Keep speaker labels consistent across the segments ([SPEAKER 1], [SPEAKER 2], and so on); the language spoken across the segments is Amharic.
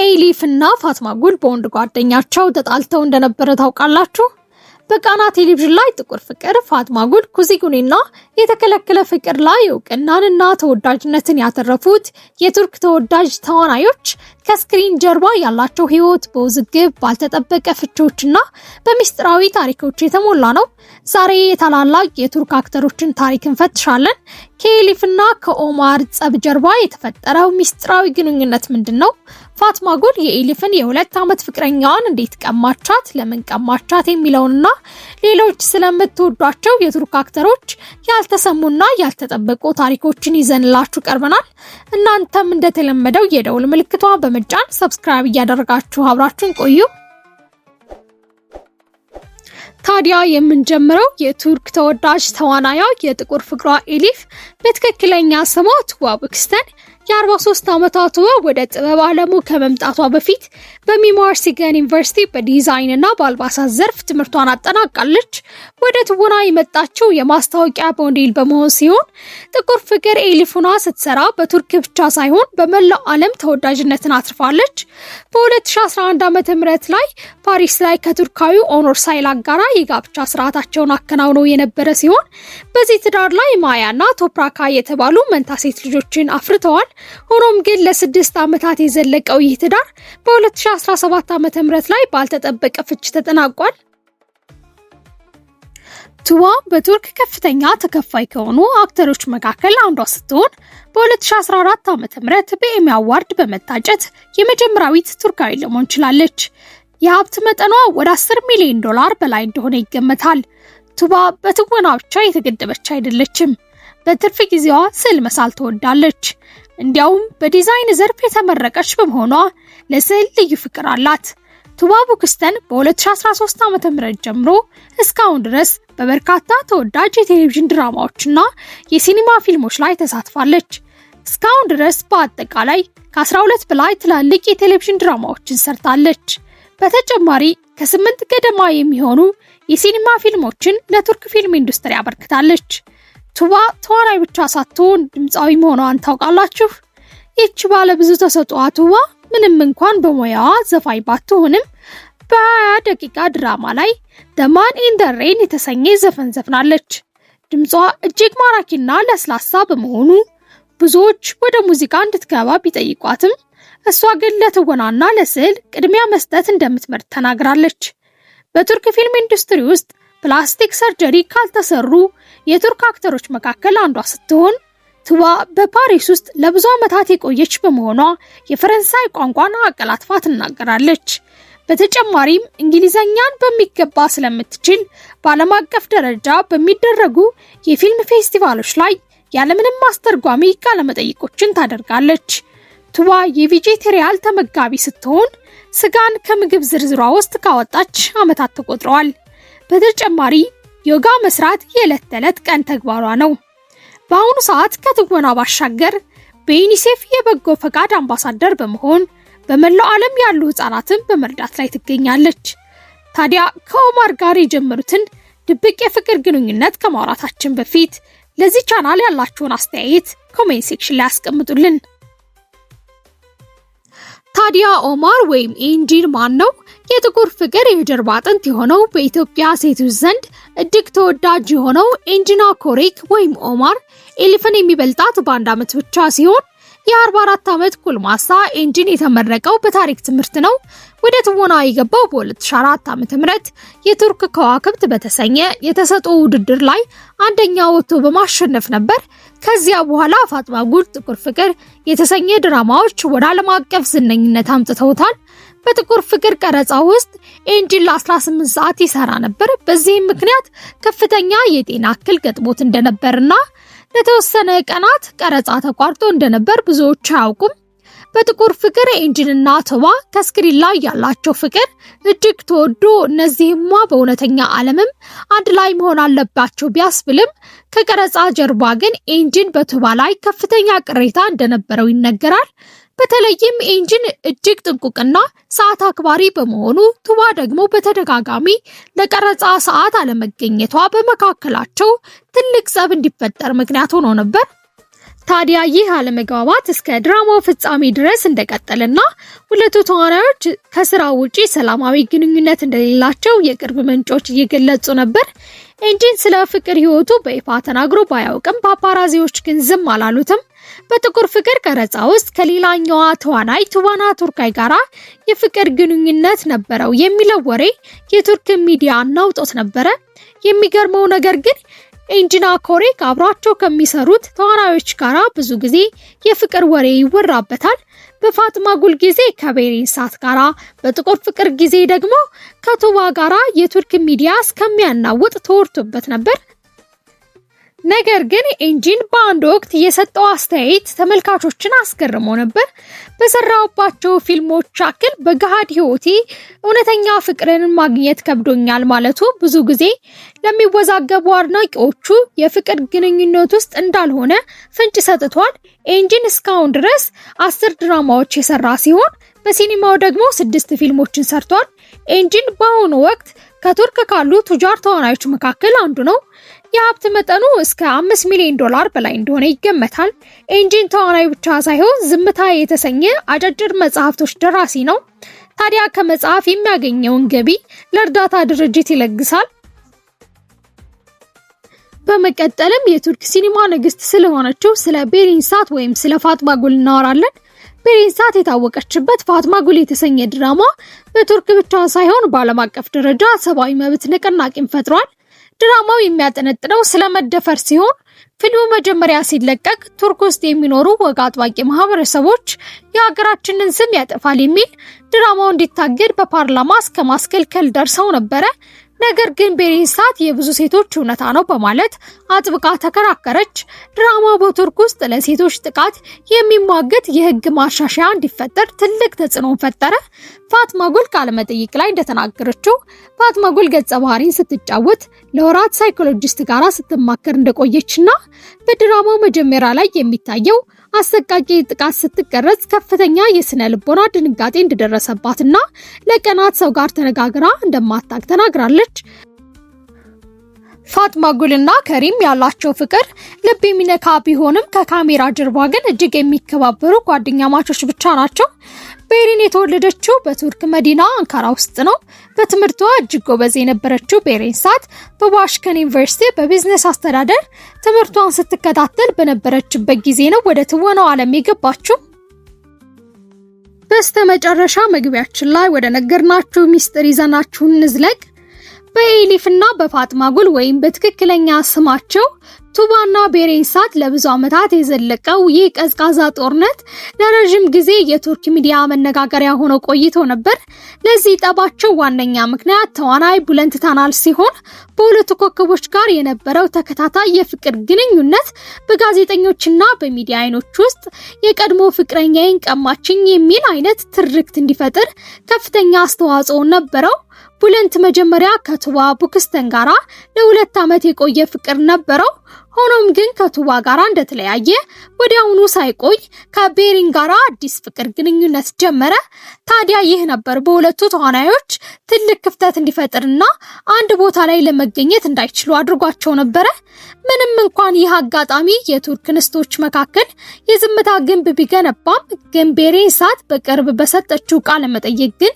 [SPEAKER 1] ኤሊፍና ፋትማ ጉል በወንድ ጓደኛቸው ተጣልተው እንደነበረ ታውቃላችሁ? በቃና ቴሌቪዥን ላይ ጥቁር ፍቅር፣ ፋትማ ጉል፣ ኩዚጉኒና የተከለከለ ፍቅር ላይ እውቅናንና ተወዳጅነትን ያተረፉት የቱርክ ተወዳጅ ተዋናዮች ከስክሪን ጀርባ ያላቸው ህይወት በውዝግብ ባልተጠበቀ ፍቾችና በሚስጥራዊ ታሪኮች የተሞላ ነው። ዛሬ የታላላቅ የቱርክ አክተሮችን ታሪክ እንፈትሻለን። ከኤሊፍና ከኦማር ጸብ ጀርባ የተፈጠረው ሚስጥራዊ ግንኙነት ምንድነው? ፋትማ ጉል የኤሊፍን የ2 ዓመት ፍቅረኛዋን እንዴት ቀማቻት፣ ለምን ቀማቻት የሚለውንና ሌሎች ስለምትወዷቸው የቱርክ አክተሮች ያልተሰሙና ያልተጠበቁ ታሪኮችን ይዘንላችሁ ቀርበናል። እናንተም እንደተለመደው የደውል ምልክቷ በመጫን ሰብስክራይብ እያደረጋችሁ አብራችሁን ቆዩ። ታዲያ የምንጀምረው የቱርክ ተወዳጅ ተዋናያ የጥቁር ፍቅሯ ኤሊፍ በትክክለኛ ስሟ ቱባ ቡክስተን የ43 ዓመቷ ወደ ጥበብ ዓለሙ ከመምጣቷ በፊት በሚሟር ሲገን ዩኒቨርሲቲ በዲዛይን እና በአልባሳት ዘርፍ ትምህርቷን አጠናቃለች። ወደ ትወና የመጣችው የማስታወቂያ ሞዴል በመሆን ሲሆን ጥቁር ፍቅር ኤሊፍና ስትሰራ በቱርክ ብቻ ሳይሆን በመላው ዓለም ተወዳጅነትን አትርፋለች። በ2011 ዓ.ም ላይ ፓሪስ ላይ ከቱርካዊው ኦኖር ሳይላክ ጋራ የጋብቻ ስርዓታቸውን አከናውነው የነበረ ሲሆን በዚህ ትዳር ላይ ማያና ቶፕራካ የተባሉ መንታ ሴት ልጆችን አፍርተዋል። ሆኖም ግን ለ6 ዓመታት የዘለቀው ይህ ትዳር በ2017 ዓ.ም ላይ ባልተጠበቀ ፍች ተጠናቋል። ቱባ በቱርክ ከፍተኛ ተከፋይ ከሆኑ አክተሮች መካከል አንዷ ስትሆን በ2014 ዓ.ም በኤሚ አዋርድ በመታጨት የመጀመሪያዊት ቱርካዊ ለመሆን ችላለች። የሀብት መጠኗ ወደ $10 ሚሊዮን በላይ እንደሆነ ይገመታል። ቱባ በትወና ብቻ የተገደበች አይደለችም። በትርፍ ጊዜዋ ስዕል መሳል ትወዳለች። እንዲያውም በዲዛይን ዘርፍ የተመረቀች በመሆኗ ለስዕል ልዩ ፍቅር አላት። ቱባ ቡክስተን በ2013 ዓ.ም ጀምሮ እስካሁን ድረስ በበርካታ ተወዳጅ የቴሌቪዥን ድራማዎችና የሲኒማ ፊልሞች ላይ ተሳትፋለች። እስካሁን ድረስ በአጠቃላይ ከ12 በላይ ትላልቅ የቴሌቪዥን ድራማዎችን ሰርታለች። በተጨማሪ ከ8 ገደማ የሚሆኑ የሲኒማ ፊልሞችን ለቱርክ ፊልም ኢንዱስትሪ አበርክታለች። ቱባ ተዋናይ ብቻ ሳትሆን ድምፃዊ መሆኗን ታውቃላችሁ? ይህች ባለ ብዙ ተሰጥኦ ቱባ ምንም እንኳን በሙያዋ ዘፋኝ ባትሆንም በ20 ደቂቃ ድራማ ላይ The Man in the Rain የተሰኘ ዘፈን ዘፍናለች። ድምጿ እጅግ ማራኪና ለስላሳ በመሆኑ ብዙዎች ወደ ሙዚቃ እንድትገባ ቢጠይቋትም እሷ ግን ለትወናና ለስዕል ቅድሚያ መስጠት እንደምትመርጥ ተናግራለች። በቱርክ ፊልም ኢንዱስትሪ ውስጥ ፕላስቲክ ሰርጀሪ ካልተሰሩ የቱርክ አክተሮች መካከል አንዷ ስትሆን ቱባ በፓሪስ ውስጥ ለብዙ ዓመታት የቆየች በመሆኗ የፈረንሳይ ቋንቋን አቀላጥፋ ትናገራለች። በተጨማሪም እንግሊዘኛን በሚገባ ስለምትችል በዓለም አቀፍ ደረጃ በሚደረጉ የፊልም ፌስቲቫሎች ላይ ያለምንም ማስተርጓሚ ቃለ መጠይቆችን ታደርጋለች። ቱባ የቬጀቴሪያን ተመጋቢ ስትሆን ስጋን ከምግብ ዝርዝሯ ውስጥ ካወጣች ዓመታት ተቆጥረዋል። በተጨማሪ ዮጋ መስራት የዕለት ተዕለት ቀን ተግባሯ ነው። በአሁኑ ሰዓት ከትወና ባሻገር በዩኒሴፍ የበጎ ፈቃድ አምባሳደር በመሆን በመላው ዓለም ያሉ ህፃናትን በመርዳት ላይ ትገኛለች። ታዲያ ከኦማር ጋር የጀመሩትን ድብቅ የፍቅር ግንኙነት ከማውራታችን በፊት ለዚህ ቻናል ያላችሁን አስተያየት ኮሜንት ሴክሽን ላይ አስቀምጡልን። ታዲያ ኦማር ወይም ኤንጂን ማን ነው? የጥቁር ፍቅር የጀርባ አጥንት የሆነው በኢትዮጵያ ሴቶች ዘንድ እጅግ ተወዳጅ የሆነው ኤንጂና ኮሬክ ወይም ኦማር ኤሊፍን የሚበልጣት በአንድ ዓመት ብቻ ሲሆን የ44 ዓመት ጎልማሳ ኤንጂን የተመረቀው በታሪክ ትምህርት ነው። ወደ ትወና የገባው በ2004 ዓ.ም የቱርክ ከዋክብት በተሰኘ የተሰጥኦ ውድድር ላይ አንደኛ ወጥቶ በማሸነፍ ነበር። ከዚያ በኋላ ፋትማ ጉል፣ ጥቁር ፍቅር የተሰኘ ድራማዎች ወደ ዓለም አቀፍ ዝነኝነት አምጥተውታል። በጥቁር ፍቅር ቀረጻ ውስጥ ኤንጂን ለ18 ሰዓት ይሰራ ነበር። በዚህም ምክንያት ከፍተኛ የጤና እክል ገጥሞት እንደነበርና ለተወሰነ ቀናት ቀረጻ ተቋርጦ እንደነበር ብዙዎች አያውቁም። በጥቁር ፍቅር ኤንጂንና ቱባ ከስክሪን ላይ ያላቸው ፍቅር እጅግ ተወዶ እነዚህማ በእውነተኛ ዓለምም አንድ ላይ መሆን አለባቸው ቢያስብልም ከቀረጻ ጀርባ ግን ኤንጂን በቱባ ላይ ከፍተኛ ቅሬታ እንደነበረው ይነገራል። በተለይም ኤንጂን እጅግ ጥንቁቅና ሰዓት አክባሪ በመሆኑ ቱባ ደግሞ በተደጋጋሚ ለቀረጻ ሰዓት አለመገኘቷ በመካከላቸው ትልቅ ጸብ እንዲፈጠር ምክንያት ሆኖ ነበር። ታዲያ ይህ አለመግባባት እስከ ድራማው ፍጻሜ ድረስ እንደቀጠለና ሁለቱ ተዋናዮች ከስራ ውጪ ሰላማዊ ግንኙነት እንደሌላቸው የቅርብ ምንጮች እየገለጹ ነበር። ኤንጂን ስለ ፍቅር ህይወቱ በይፋ ተናግሮ ባያውቅም ፓፓራዚዎች ግን ዝም አላሉትም። በጥቁር ፍቅር ቀረጻ ውስጥ ከሌላኛዋ ተዋናይ ቱባና ቱርካይ ጋራ የፍቅር ግንኙነት ነበረው የሚለው ወሬ የቱርክ ሚዲያ አናውጦት ነበረ። የሚገርመው ነገር ግን ኤንጂና ኮሬክ አብሯቸው ከሚሰሩት ተዋናዮች ጋራ ብዙ ጊዜ የፍቅር ወሬ ይወራበታል። በፋጥማ ጉል ጊዜ ከቤሪንሳት ጋራ፣ በጥቁር ፍቅር ጊዜ ደግሞ ከቱባ ጋራ የቱርክ ሚዲያ እስከሚያናውጥ ተወርቶበት ነበር። ነገር ግን ኤንጂን በአንድ ወቅት የሰጠው አስተያየት ተመልካቾችን አስገርሞ ነበር። በሰራውባቸው ፊልሞች አክል በገሃድ ህይወቴ እውነተኛ ፍቅርን ማግኘት ከብዶኛል ማለቱ ብዙ ጊዜ ለሚወዛገቡ አድናቂዎቹ የፍቅር ግንኙነት ውስጥ እንዳልሆነ ፍንጭ ሰጥቷል። ኤንጂን እስካሁን ድረስ 10 ድራማዎች የሰራ ሲሆን በሲኒማው ደግሞ 6 ፊልሞችን ሰርቷል። ኤንጂን በአሁኑ ወቅት ከቱርክ ካሉ ቱጃር ተዋናዮች መካከል አንዱ ነው። የሀብት መጠኑ እስከ $5 ሚሊዮን በላይ እንደሆነ ይገመታል። ኤንጂን ተዋናይ ብቻ ሳይሆን ዝምታ የተሰኘ አጫጭር መጽሐፍቶች ደራሲ ነው። ታዲያ ከመጽሐፍ የሚያገኘውን ገቢ ለእርዳታ ድርጅት ይለግሳል። በመቀጠልም የቱርክ ሲኒማ ንግስት ስለሆነችው ስለ ቤሪንሳት ወይም ስለ ፋጥማ ጉል እናወራለን። ቤሪንሳት የታወቀችበት ፋጥማ ጉል የተሰኘ ድራማ በቱርክ ብቻ ሳይሆን በዓለም አቀፍ ደረጃ ሰብአዊ መብት ንቅናቄን ፈጥሯል። ድራማው የሚያጠነጥነው ስለ መደፈር ሲሆን ፊልሙ መጀመሪያ ሲለቀቅ ቱርክ ውስጥ የሚኖሩ ወግ አጥባቂ ማህበረሰቦች የሀገራችንን ስም ያጠፋል የሚል ድራማው እንዲታገድ በፓርላማ እስከ ማስከልከል ደርሰው ነበረ። ነገር ግን ቤሪንሳት የብዙ ሴቶች እውነታ ነው በማለት አጥብቃ ተከራከረች። ድራማው በቱርክ ውስጥ ለሴቶች ጥቃት የሚሟገት የህግ ማሻሻያ እንዲፈጠር ትልቅ ተጽዕኖ ፈጠረ። ፋጥማ ጉል ቃለመጠይቅ ላይ እንደተናገረችው ፋጥማ ጉል ገጸ ባህሪን ስትጫወት ለወራት ሳይኮሎጂስት ጋራ ስትማከር እንደቆየችና በድራማው መጀመሪያ ላይ የሚታየው አሰቃቂ ጥቃት ስትቀረጽ ከፍተኛ የስነ ልቦና ድንጋጤ እንደደረሰባትና ለቀናት ሰው ጋር ተነጋግራ እንደማታውቅ ተናግራለች። ፋጥማ ጉልና ከሪም ያላቸው ፍቅር ልብ የሚነካ ቢሆንም ከካሜራ ጀርባ ግን እጅግ የሚከባበሩ ጓደኛ ማቾች ብቻ ናቸው። ቤሪን የተወለደችው በቱርክ መዲና አንካራ ውስጥ ነው። በትምህርቷ እጅግ ጎበዝ የነበረችው ቤሪንሳት በባሽከን ዩኒቨርሲቲ በቢዝነስ አስተዳደር ትምህርቷን ስትከታተል በነበረችበት ጊዜ ነው ወደ ትወናው ዓለም የገባችው። በስተመጨረሻ መግቢያችን ላይ ወደ ነገርናችሁ ሚስጥር ይዘናችሁ እንዝለቅ። በኤሊፍና በፋጥማ ጉል ወይም በትክክለኛ ስማቸው ቱባና ቤሪንሳት ለብዙ ዓመታት የዘለቀው ይህ ቀዝቃዛ ጦርነት ለረጅም ጊዜ የቱርክ ሚዲያ መነጋገሪያ ሆኖ ቆይቶ ነበር። ለዚህ ጠባቸው ዋነኛ ምክንያት ተዋናይ ቡለንት ታናል ሲሆን በሁለቱ ኮከቦች ጋር የነበረው ተከታታይ የፍቅር ግንኙነት በጋዜጠኞችና በሚዲያ አይኖች ውስጥ የቀድሞ ፍቅረኛዬን ቀማችኝ የሚል አይነት ትርክት እንዲፈጥር ከፍተኛ አስተዋጽኦ ነበረው። ቡለንት መጀመሪያ ከቱባ ቡክስተን ጋራ ለ2 ዓመት የቆየ ፍቅር ነበረው። ሆኖም ግን ከቱባ ጋራ እንደተለያየ ወዲያውኑ ሳይቆይ ከቤሪን ጋራ አዲስ ፍቅር ግንኙነት ጀመረ። ታዲያ ይህ ነበር በሁለቱ ተዋናዮች ትልቅ ክፍተት እንዲፈጥርና አንድ ቦታ ላይ ለመገኘት እንዳይችሉ አድርጓቸው ነበረ። ምንም እንኳን ይህ አጋጣሚ የቱርክ ንስቶች መካከል የዝምታ ግንብ ቢገነባም ግን ቤሪንሳት በቅርብ በሰጠችው ቃለ መጠይቅ ግን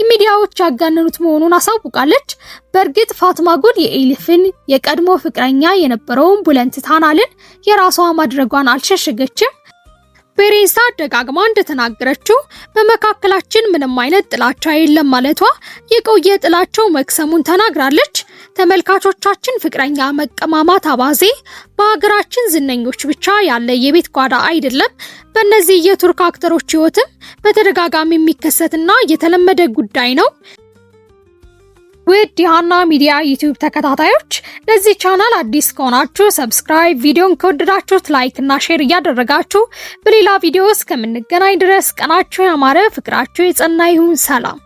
[SPEAKER 1] ሚዲያዎች ያጋነኑት መሆኑን አሳውቃለች። በእርግጥ ፋጥማ ጉል የኤሊፍን የቀድሞ ፍቅረኛ የነበረውን ቡለንት ታናልን የራሷ ማድረጓን አልሸሸገችም። ቤሪንሳት ደጋግማ እንደተናገረችው በመካከላችን ምንም አይነት ጥላቻ የለም ማለቷ የቆየ ጥላቸው መክሰሙን ተናግራለች። ተመልካቾቻችን ፍቅረኛ መቀማማት አባዜ በሀገራችን ዝነኞች ብቻ ያለ የቤት ጓዳ አይደለም። በእነዚህ የቱርክ አክተሮች ህይወትም በተደጋጋሚ የሚከሰትና የተለመደ ጉዳይ ነው። ውድ የሃና ሚዲያ ዩቲዩብ ተከታታዮች ለዚህ ቻናል አዲስ ከሆናችሁ ሰብስክራይብ፣ ቪዲዮን ከወደዳችሁት ላይክ እና ሼር እያደረጋችሁ በሌላ ቪዲዮ እስከምንገናኝ ድረስ ቀናችሁ ያማረ ፍቅራችሁ የጸና ይሁን። ሰላም።